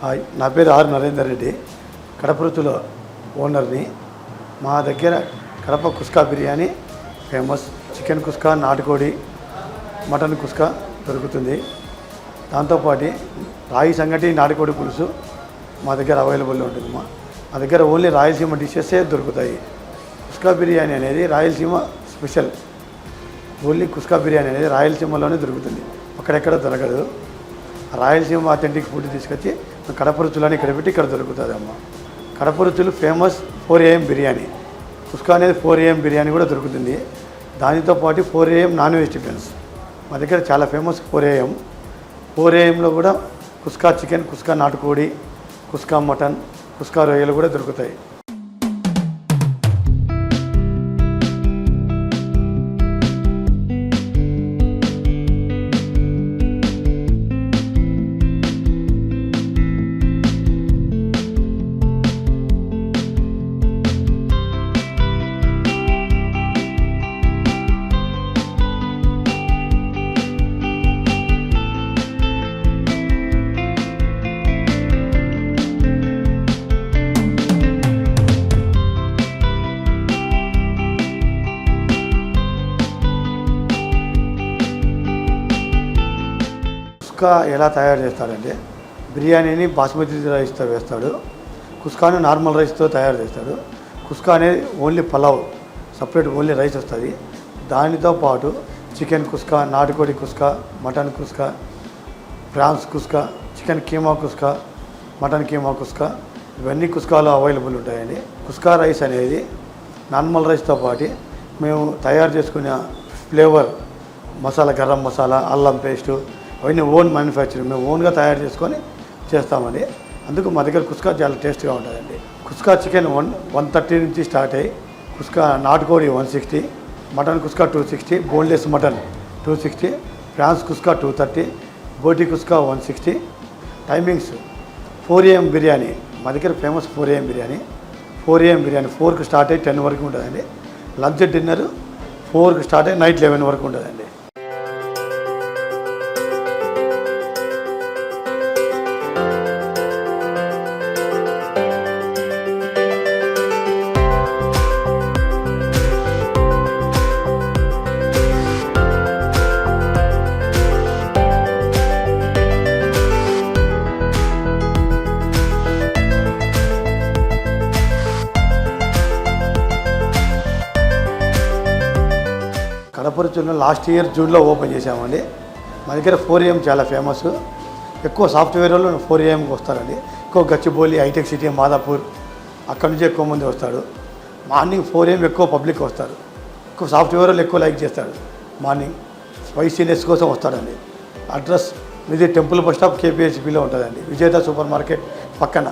Hi, నా పేరు are Narender Reddy, Kadapa రుచుల ఓనర్ని. మా దగ్గర కడప కుస్కా బిర్యానీ ఫేమస్. చికెన్ కుస్కా, నాటుకోడి, మటన్ కుస్కా దొరుకుతుంది. దాంతోపాటు రాయి సంగటి, నాటుకోడి పులుసు మా దగ్గర అవైలబుల్లో ఉంటుంది. మా దగ్గర ఓన్లీ రాయలసీమ డిషెసే దొరుకుతాయి. కుస్కా బిర్యానీ అనేది రాయలసీమ స్పెషల్. ఓన్లీ కుస్కా బిర్యానీ అనేది రాయలసీమలోనే దొరుకుతుంది, అక్కడెక్కడ దొరకదు. రాయలసీమ అథెంటిక్ ఫుడ్ తీసుకొచ్చి కడప రుచులని ఇక్కడ పెట్టి ఇక్కడ దొరుకుతుంది అమ్మ. కడప రుచులు ఫేమస్ 4 AM బిర్యానీ. కుస్కా అనేది 4 AM బిర్యానీ కూడా దొరుకుతుంది. దానితో పాటు 4 AM నాన్ వెజ్ టిఫిన్స్ మా దగ్గర చాలా ఫేమస్. 4 AM 4 AMలో కూడా కుస్కా చికెన్, కుస్కా నాటుకోడి, కుస్కా మటన్, కుస్కా రొయ్యలు కూడా దొరుకుతాయి. కుస్కా ఎలా తయారు చేస్తాడంటే, బిర్యానీని బాస్మతి రైస్తో వేస్తాడు, కుస్కాను నార్మల్ రైస్తో తయారు చేస్తాడు. కుస్కా అనేది only pulao, separate only rice వస్తుంది. దానితో పాటు చికెన్ కుస్కా, నాటుకోడి kuska, mutton kuska, prawns kuska, chicken keema kuska, mutton keema kuska, ఇవన్నీ కుస్కాలో అవైలబుల్ ఉంటాయండి. కుస్కా రైస్ అనేది నార్మల్ రైస్తో పాటు మేము తయారు చేసుకునే ఫ్లేవర్ మసాలా, గరం మసాలా, అల్లం పేస్టు అవన్నీ ఓన్ మ్యానుఫ్యాక్చరింగ్, మేము ఓన్గా తయారు చేసుకొని చేస్తామండి. అందుకు మా దగ్గర కుస్కా చాలా టేస్ట్గా ఉంటుందండి. కుస్కా చికెన్ 130 నుంచి స్టార్ట్ అయ్యి, కుస్కా నాటుకోడి 160, mutton kuska 260, boneless mutton 260, prawns kuska 230, బోటి కుస్కా 160. టైమింగ్స్ 4 AM బిర్యానీ మా దగ్గర ఫేమస్. 4 AM బిర్యానీ 4కి స్టార్ట్ అయ్యి 10 వరకు ఉంటుందండి. లంచ్ డిన్నర్ 4కి స్టార్ట్ అయ్యి నైట్ 11 వరకు ఉంటుందండి. కడప రుచులను లాస్ట్ ఇయర్ జూన్లో ఓపెన్ చేసామండి. మా దగ్గర 4 AM చాలా ఫేమస్. ఎక్కువ సాఫ్ట్వేర్ వాళ్ళు 4 AMకి వస్తారండి. ఎక్కువ గచ్చిబౌలి, హైటెక్ సిటీ, మాదాపూర్ అక్కడ నుంచి ఎక్కువ మంది వస్తాడు. మార్నింగ్ 4 AM ఎక్కువ పబ్లిక్ వస్తారు. ఎక్కువ సాఫ్ట్వేర్ వాళ్ళు ఎక్కువ లైక్ చేస్తాడు. మార్నింగ్ స్పైసీనెస్ కోసం వస్తాడండి. అడ్రస్ ఇది టెంపుల్ బస్ స్టాప్ KPHPలో ఉంటుందండి, విజేత సూపర్ మార్కెట్ పక్కన.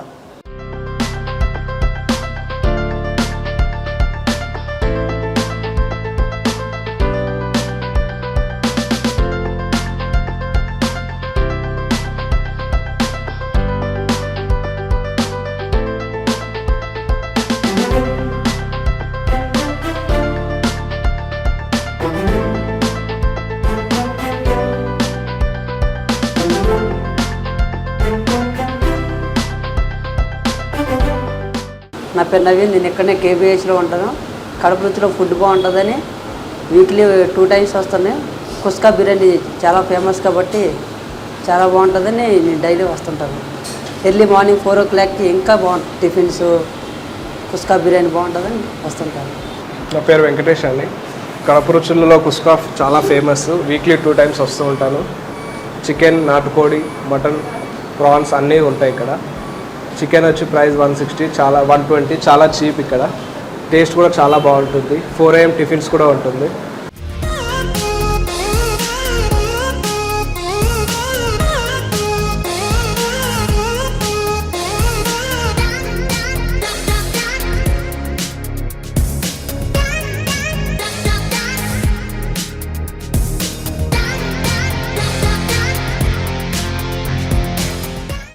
నా పేరు నవీన్, నేను ఇక్కడనే KPHలో ఉంటాను. కడప రుచిలో ఫుడ్ బాగుంటుందని వీక్లీ 2 టైమ్స్ వస్తాను. కుస్కా బిర్యానీ చాలా ఫేమస్ కాబట్టి చాలా బాగుంటుందని నేను డైలీ వస్తుంటాను. ఎర్లీ మార్నింగ్ 4 o'clockకి ఇంకా బాగుంటుంది టిఫిన్స్. కుస్కా బిర్యానీ బాగుంటుందని వస్తుంటాను. నా పేరు వెంకటేష్ అండి. కడప రుచులలో కుస్కా చాలా ఫేమస్. వీక్లీ 2 టైమ్స్ వస్తూ ఉంటాను. చికెన్, నాటుకోడి, మటన్, ప్రాన్స్ అన్నీ ఉంటాయి ఇక్కడ. చికెన్ వచ్చి ప్రైస్ 160, 120, చాలా చీప్ ఇక్కడ. టేస్ట్ కూడా చాలా బాగుంటుంది. 4 AM టిఫిన్స్ కూడా ఉంటుంది.